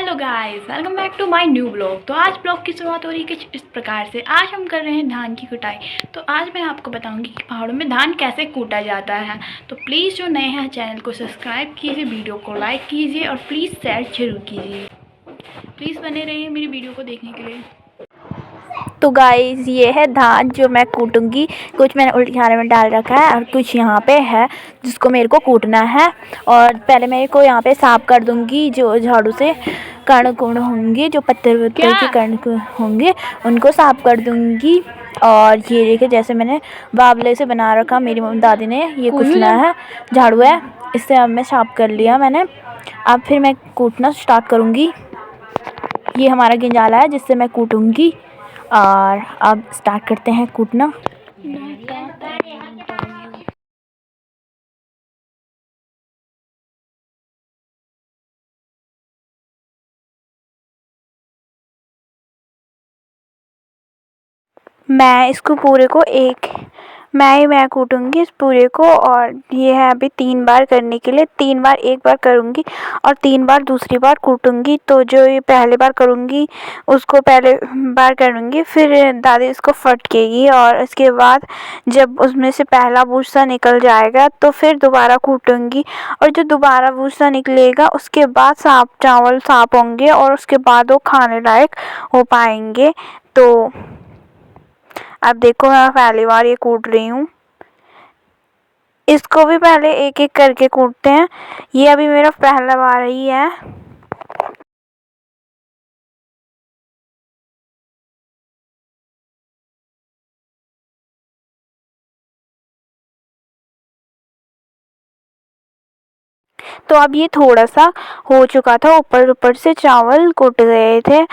Hello guys, welcome back to my new blog. तो आज blog की शुरुआत हो रही है कुछ इस प्रकार से। आज हम कर रहे हैं धान की कुटाई। तो आज मैं आपको बताऊंगी कि पहाड़ों में धान कैसे कूटा जाता है। तो प्लीज़ जो नए हैं चैनल को सब्सक्राइब कीजिए, वीडियो को लाइक कीजिए और प्लीज़ शेयर जरूर कीजिए। प्लीज़ बने रहिए मेरी वीडियो को देखने के लिए। तो गाइस ये है धान जो मैं कूटूंगी। कुछ मैंने उल्टे खाने में डाल रखा है और कुछ यहाँ पे है जिसको मेरे को कूटना है। और पहले मेरे को यहाँ पे साफ कर दूंगी, जो झाड़ू से कण कुण होंगे, जो पत्थर वत्थर के कण होंगे उनको साफ कर दूंगी। और ये देखिए जैसे मैंने बावले से बना रखा, मेरी मम्मी दादी ने ये कुचला है, झाड़ू है, इससे अब मैं साफ कर लिया मैंने। अब फिर मैं कूटना स्टार्ट करूँगी। ये हमारा गिंजाला है जिससे मैं कूटूंगी। और अब स्टार्ट करते हैं कूटना। मैं कूटूंगी इस पूरे को। और ये है अभी 3 बार करने के लिए। 3 बार, एक बार करूंगी और 3 बार दूसरी बार कूटूंगी। तो जो ये पहली बार करूंगी उसको पहले बार करूंगी, फिर दादी इसको फटकेगी और उसके बाद जब उसमें से पहला भूसा निकल जाएगा तो फिर दोबारा कूटूंगी। और जो दोबारा भूसा निकलेगा उसके बाद साफ चावल साफ होंगे और उसके बाद वो खाने लायक हो पाएंगे। तो अब देखो मैं पहली बार ये कूट रही हूँ। इसको भी पहले एक एक करके कूटते हैं। ये अभी मेरा पहला बार ही है। तो अब ये थोड़ा सा हो चुका था, ऊपर ऊपर से चावल कूट गए थे।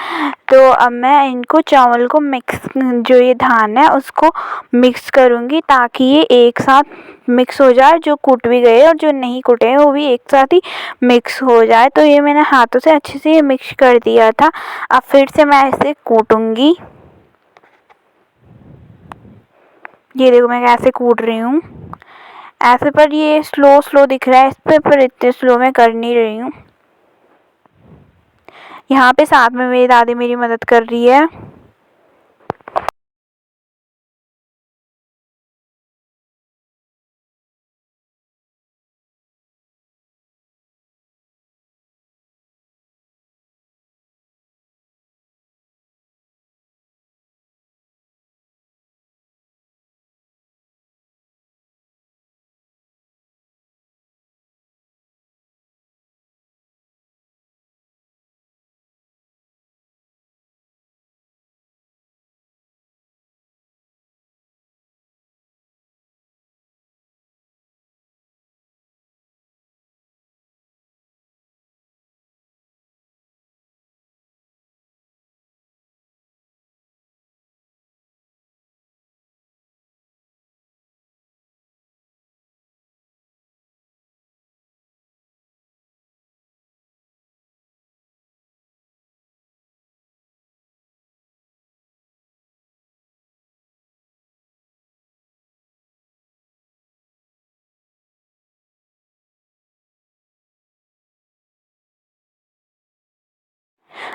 तो अब मैं इनको चावल को मिक्स, जो ये धान है उसको मिक्स करूँगी ताकि ये एक साथ मिक्स हो जाए। जो कूट भी गए और जो नहीं कूटे हैं वो भी एक साथ ही मिक्स हो जाए। तो ये मैंने हाथों से अच्छे से ये मिक्स कर दिया था। अब फिर से मैं इसे कूटूँगी। ये देखो मैं कैसे कूट रही हूँ ऐसे, पर ये स्लो स्लो दिख रहा है इस पर इतने स्लो मैं कर नहीं रही हूँ। यहाँ पे साथ में मेरी दादी मेरी मदद कर रही है।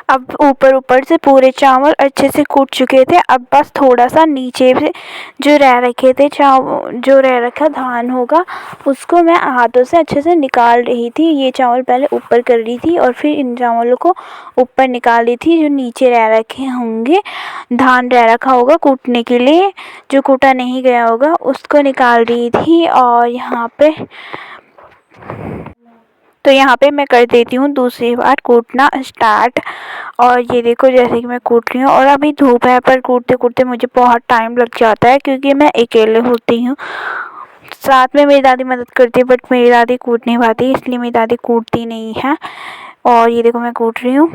अब ऊपर ऊपर से पूरे चावल अच्छे से कूट चुके थे। अब बस थोड़ा सा नीचे से जो रह रखे थे जो रह रखा धान होगा उसको मैं हाथों से अच्छे से निकाल रही थी। ये चावल पहले ऊपर कर रही थी और फिर इन चावलों को ऊपर निकाल रही थी। जो नीचे रह रखे होंगे, धान रह रखा होगा कूटने के लिए, जो कूटा नहीं गया होगा उसको निकाल रही थी। और यहाँ पे मैं कर देती हूँ दूसरी बार कूटना स्टार्ट। और ये देखो जैसे कि मैं कूट रही हूँ। और अभी धूप है पर कूटते कूटते मुझे बहुत टाइम लग जाता है क्योंकि मैं अकेले होती हूँ। साथ में मेरी दादी मदद करती है बट मेरी दादी कूट नहीं पाती, इसलिए मेरी दादी कूटती नहीं है। और ये देखो मैं कूट रही हूँ।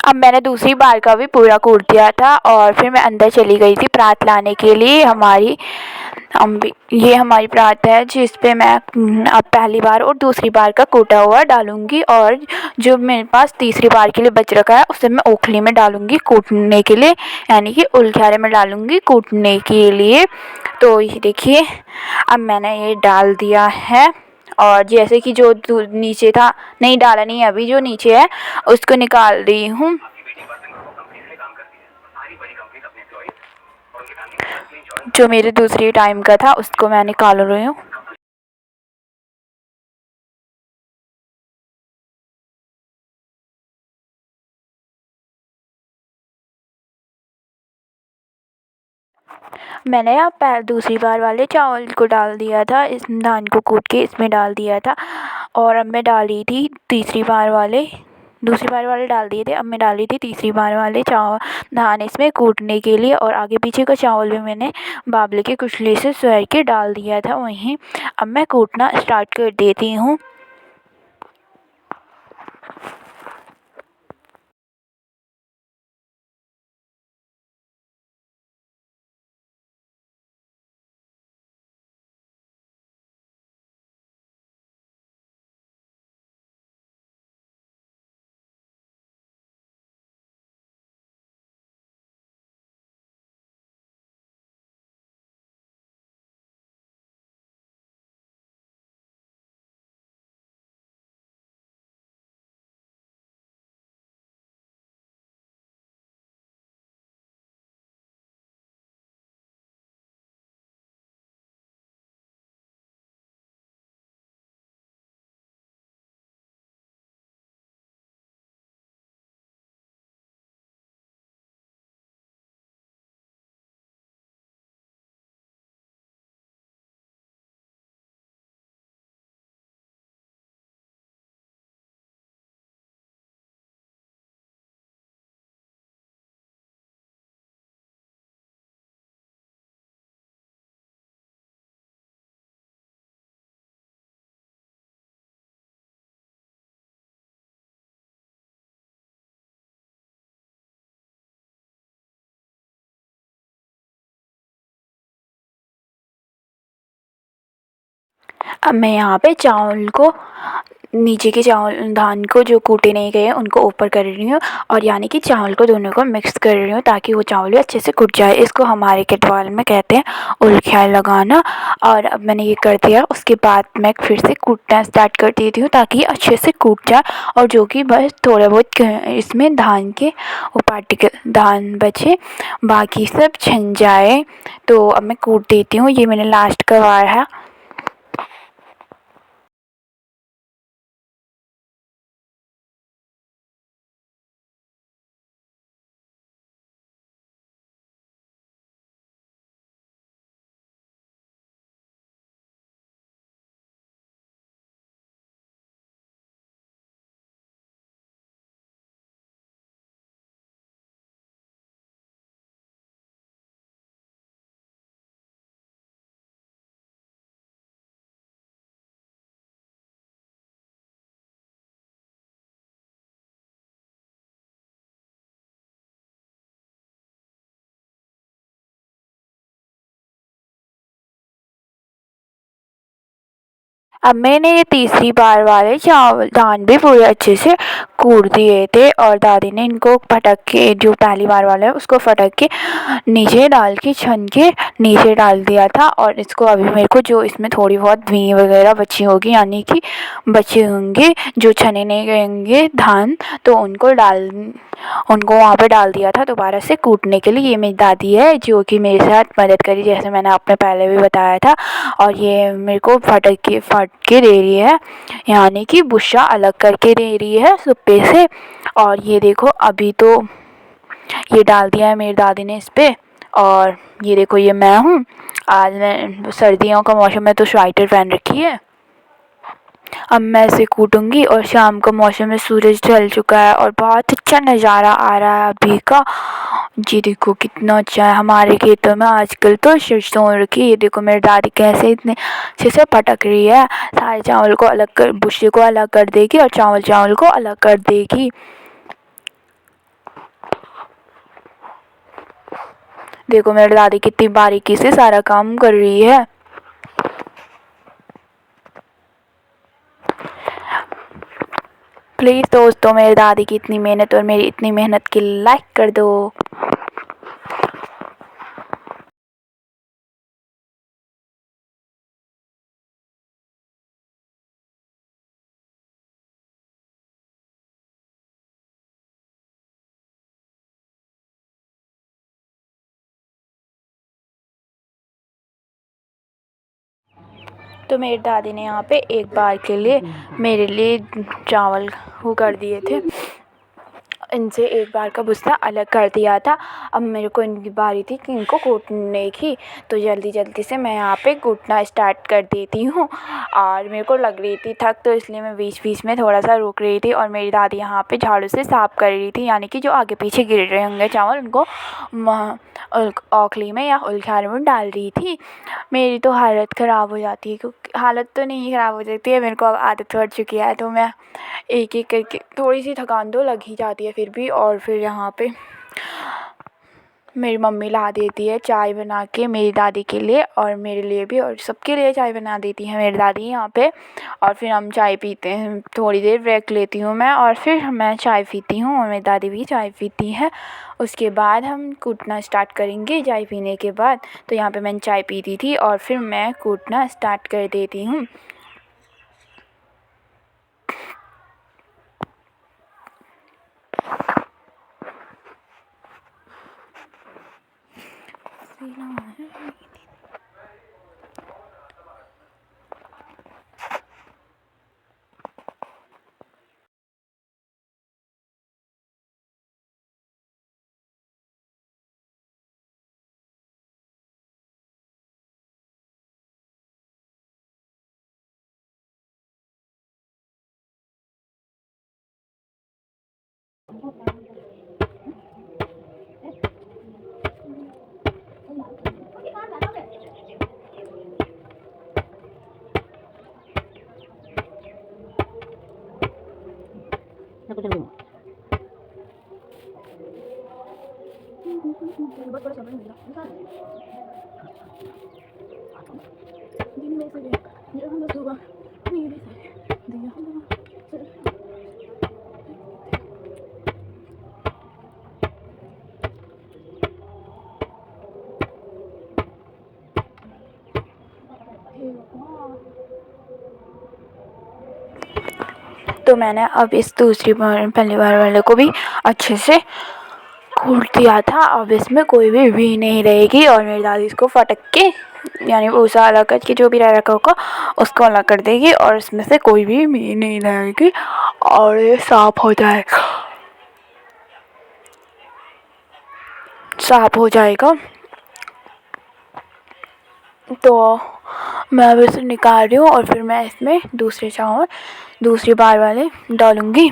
अब मैंने दूसरी बार का भी पूरा कूट दिया था और फिर मैं अंदर चली गई थी परात लाने के लिए। ये हमारी परात है जिस पे मैं अब पहली बार और दूसरी बार का कूटा हुआ डालूँगी, और जो मेरे पास तीसरी बार के लिए बच रखा है उसे मैं ओखली में डालूँगी कूटने के लिए, यानी कि उलझारे में डालूँगी कूटने के लिए। तो ये देखिए अब मैंने ये डाल दिया है, और जैसे कि जो नीचे था नहीं डाला नहीं, अभी जो नीचे है उसको निकाल रही हूँ। जो मेरे दूसरी टाइम का था उसको मैं निकाल रही हूँ। मैंने यहाँ दूसरी बार वाले चावल को डाल दिया था, इस धान को कूट के इसमें डाल दिया था, और अब मैं डाली थी दूसरी बार वाले डाल दिए थे, अब मैं डाली थी तीसरी बार वाले चावल धान इसमें कूटने के लिए, और आगे पीछे का चावल भी मैंने बाबले के कुचले से स्वर के डाल दिया था वहीं। अब मैं कूटना स्टार्ट कर देती हूँ। अब मैं यहाँ पे चावल को नीचे के चावल धान को जो कूटे नहीं गए उनको ऊपर कर रही हूँ, और यानी कि चावल को दोनों को मिक्स कर रही हूँ ताकि वो चावल भी अच्छे से कूट जाए। इसको हमारे केटवाल में कहते हैं उलख्या लगाना। और अब मैंने ये कर दिया, उसके बाद मैं फिर से कूटना स्टार्ट कर देती हूँ ताकि ये अच्छे से कूट जाए, और जो कि बस थोड़ा बहुत इसमें धान के वो पार्टिकल धान बचे, बाकी सब छन जाए। तो अब मैं कूट देती हूँ, ये मैंने लास्ट का बार है। अब मैंने ये तीसरी बार वाले चावल धान भी पूरे अच्छे से कूट दिए थे, और दादी ने इनको फटक के, जो पहली बार वाला है उसको फटक के नीचे डाल के छन के नीचे डाल दिया था। और इसको अभी मेरे को जो इसमें थोड़ी बहुत भीं वगैरह बची होगी, यानी कि बचे होंगे जो छने नहीं गए होंगे धान, तो उनको वहाँ पे डाल दिया था दोबारा से कूटने के लिए। ये मेरी दादी है जो कि मेरे साथ मदद करी, जैसे मैंने आपने पहले भी बताया था, और ये मेरे को फट के दे रही है, यानी कि भुस्सा अलग करके दे रही है सुप्पे से। और ये देखो अभी तो ये डाल दिया है मेरी दादी ने इस पर, और ये देखो ये मैं हूँ। आज मैं सर्दियों का मौसम में तो स्वेटर पहन रखी है। अब मैं इसे कूटूँगी, और शाम का मौसम में सूरज ढल चुका है और बहुत अच्छा नज़ारा आ रहा है अभी का। ये देखो कितना अच्छा है हमारे खेतों में आजकल तो सरसों हो रखी है। ये देखो मेरी दादी कैसे इतने अच्छे से पटक रही है, सारे चावल को अलग कर, भुस्से को अलग कर देगी और चावल को अलग कर देगी। देखो मेरी दादी कितनी बारीकी से सारा काम कर रही है। प्लीज़ दोस्तों मेरी दादी की इतनी मेहनत और मेरी इतनी मेहनत की लाइक कर दो। तो मेरी दादी ने यहाँ पे एक बार के लिए मेरे लिए चावल वो कर दिए थे, इनसे एक बार का भुस्सा अलग कर दिया था। अब मेरे को इनकी बारी थी कि इनको कूटने की, तो जल्दी जल्दी से मैं यहाँ पे कूटना स्टार्ट कर देती हूँ। और मेरे को लग रही थी थक, तो इसलिए मैं बीच बीच में थोड़ा सा रुक रही थी। और मेरी दादी यहाँ पे झाड़ू से साफ़ कर रही थी, यानी कि जो आगे पीछे गिर रहे होंगे चावल उनको औखली में या उलझाने में डाल रही थी। मेरी तो हालत ख़राब हो जाती है, क्योंकि हालत तो नहीं ख़राब हो जाती है, मेरे को अब आदत पड़ चुकी है, तो मैं एक एक करके थोड़ी सी थकान तो लग ही जाती है फिर भी। और फिर यहाँ पे मेरी मम्मी ला देती है चाय बना के मेरी दादी के लिए और मेरे लिए भी, और सबके लिए चाय बना देती है मेरी दादी यहाँ पे। और फिर हम चाय पीते हैं, थोड़ी देर ब्रेक लेती हूँ मैं और फिर मैं चाय पीती हूँ और मेरी दादी भी चाय पीती है। उसके बाद हम कूटना स्टार्ट करेंगे चाय पीने के बाद। तो यहाँ पे मैंने चाय पी दी थी और फिर मैं कूटना स्टार्ट कर देती हूँ। तो मैंने अब इस दूसरी बार पहली बार वाले को भी अच्छे से कूट दिया था। अब इसमें कोई भी नहीं रहेगी और मेरी दादी इसको फटक के यानी भूसा अलग करके जो भी रह रखा होगा उसको अलग कर देगी और इसमें से कोई भी नहीं रहेगी और ये साफ़ हो जाएगा। तो मैं अब इसे निकाल रही हूँ और फिर मैं इसमें दूसरे चावल दूसरी बार वाले डालूँगी।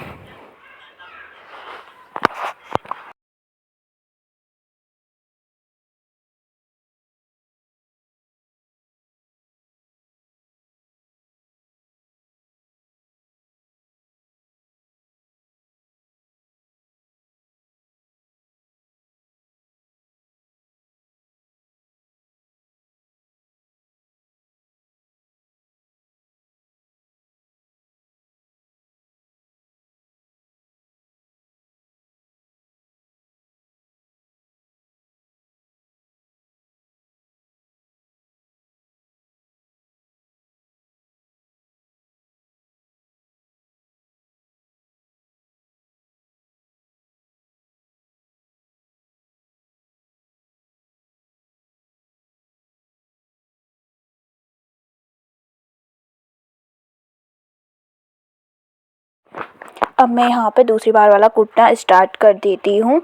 अब मैं यहाँ पे दूसरी बार वाला कूटना स्टार्ट कर देती हूँ,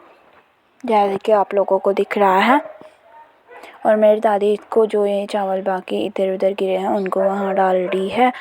जैसे कि आप लोगों को दिख रहा है। और मेरी दादी को जो ये चावल बाकी इधर उधर गिरे हैं उनको वहाँ डाल रही है।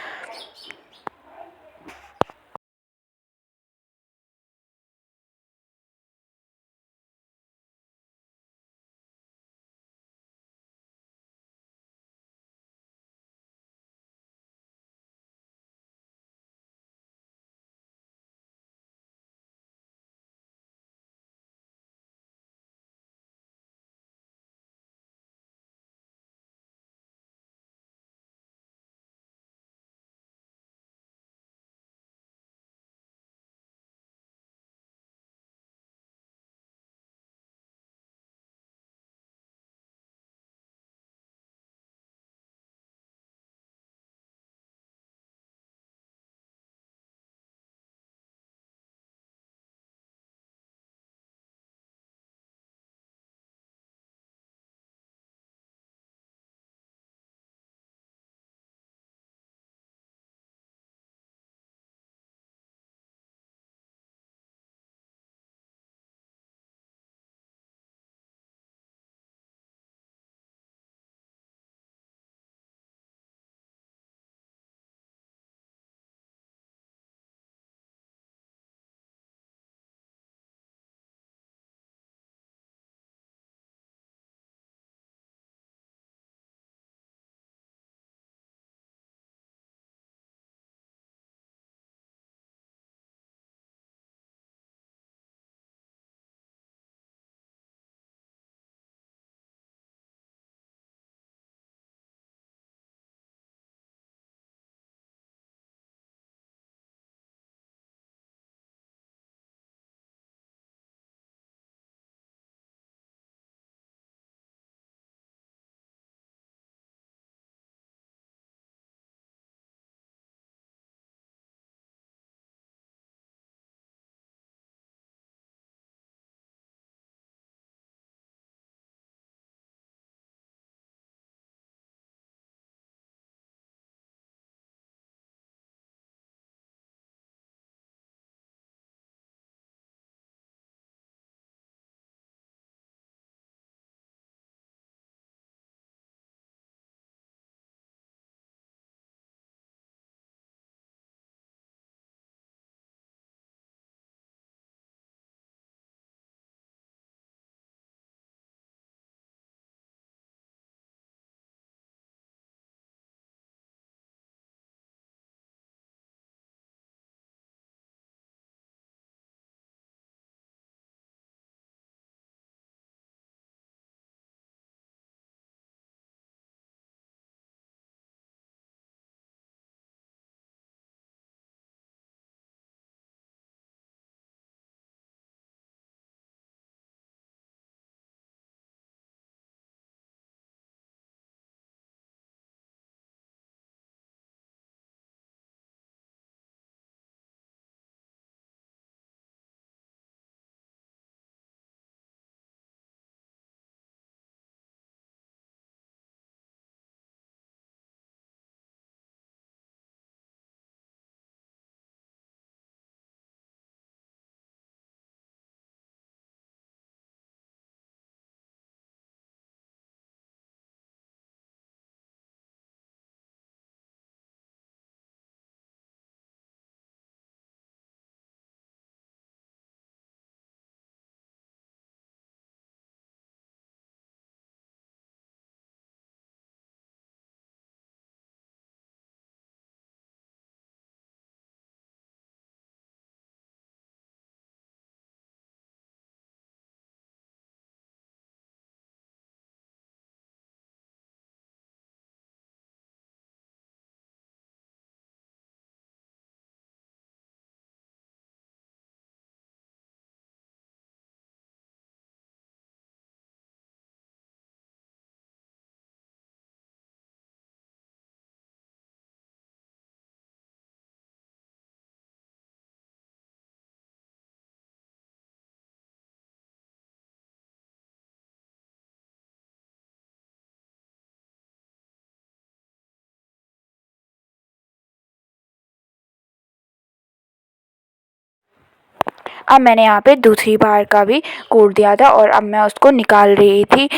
अब मैंने यहाँ पे दूसरी बार का भी कूट दिया था और अब मैं उसको निकाल रही थी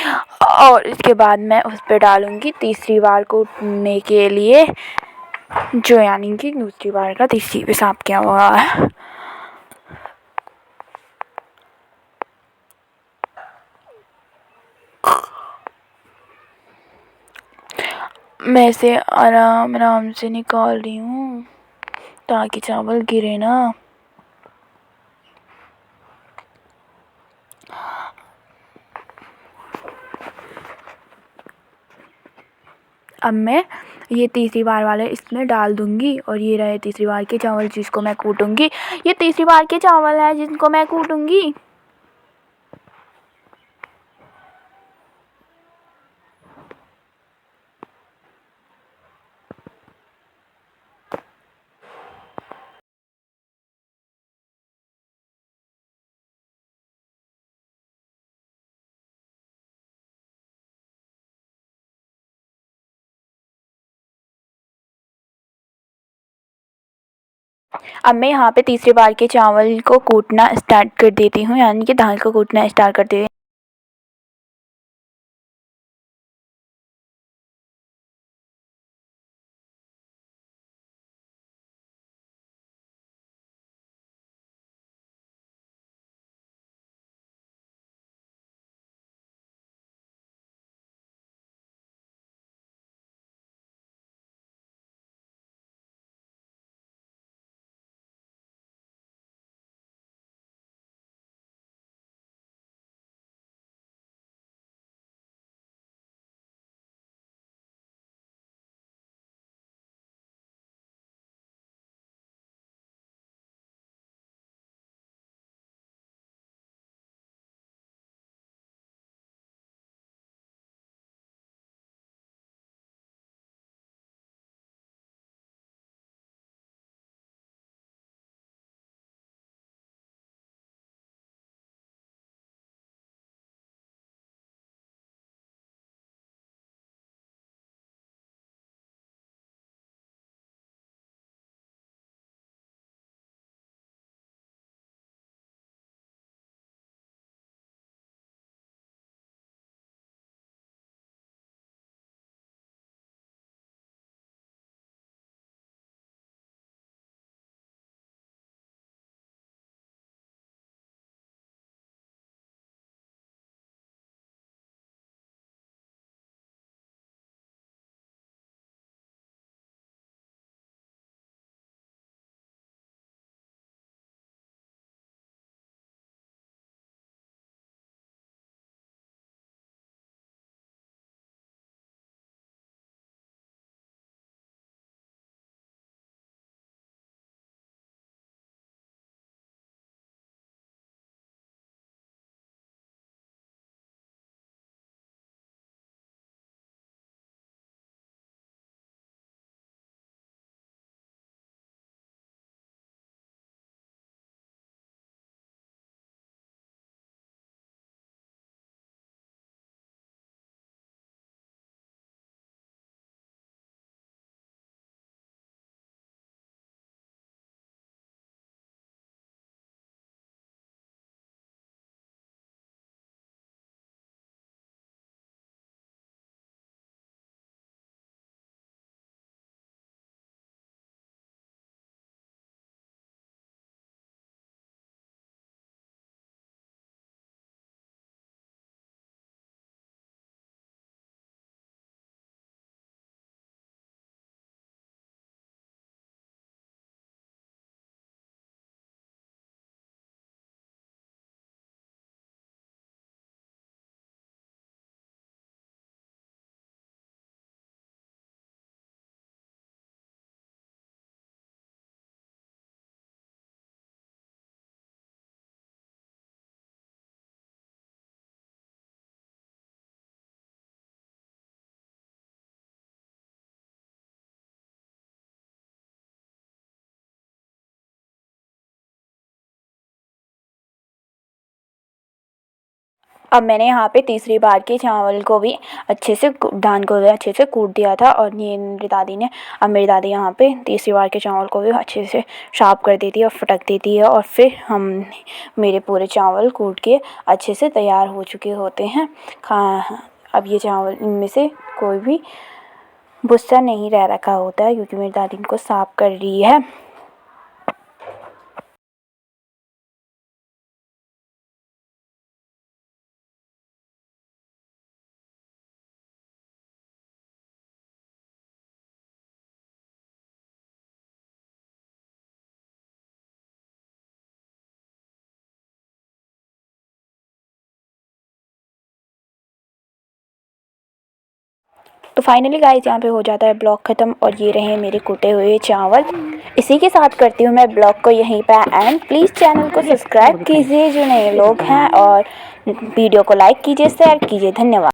और इसके बाद मैं उस पर डालूँगी तीसरी बार कूटने के लिए, जो यानी कि दूसरी बार का तीसरी पेशाब किया हुआ है। मैं इसे आराम आराम से निकाल रही हूँ ताकि चावल गिरे ना। अब मैं ये तीसरी बार वाले इसमें डाल दूँगी और ये रहे तीसरी बार के चावल जिसको मैं कूटूँगी। ये तीसरी बार के चावल है जिनको मैं कूटूँगी। अब मैं यहाँ पे तीसरी बार के चावल को कूटना स्टार्ट कर देती हूँ, यानी कि दाल को कूटना स्टार्ट कर देती हूँ। अब मैंने यहाँ पे तीसरी बार के चावल को भी अच्छे से धान को भी अच्छे से कूट दिया था और ये मेरी दादी ने, अब मेरी दादी यहाँ पे तीसरी बार के चावल को भी अच्छे से साफ कर देती है और फटक देती है और फिर हम मेरे पूरे चावल कूट के अच्छे से तैयार हो चुके होते हैं। अब ये चावल, इनमें से कोई भी भुस्सा नहीं रह रखा होता है क्योंकि मेरी दादी इनको साफ कर रही है। तो फाइनली गाइस यहाँ पे हो जाता है ब्लॉग ख़त्म और ये रहे मेरे कूटे हुए चावल। इसी के साथ करती हूँ मैं ब्लॉग को यहीं पर एंड। प्लीज़ चैनल को सब्सक्राइब कीजिए जो नए लोग हैं और वीडियो को लाइक कीजिए, शेयर कीजिए। धन्यवाद।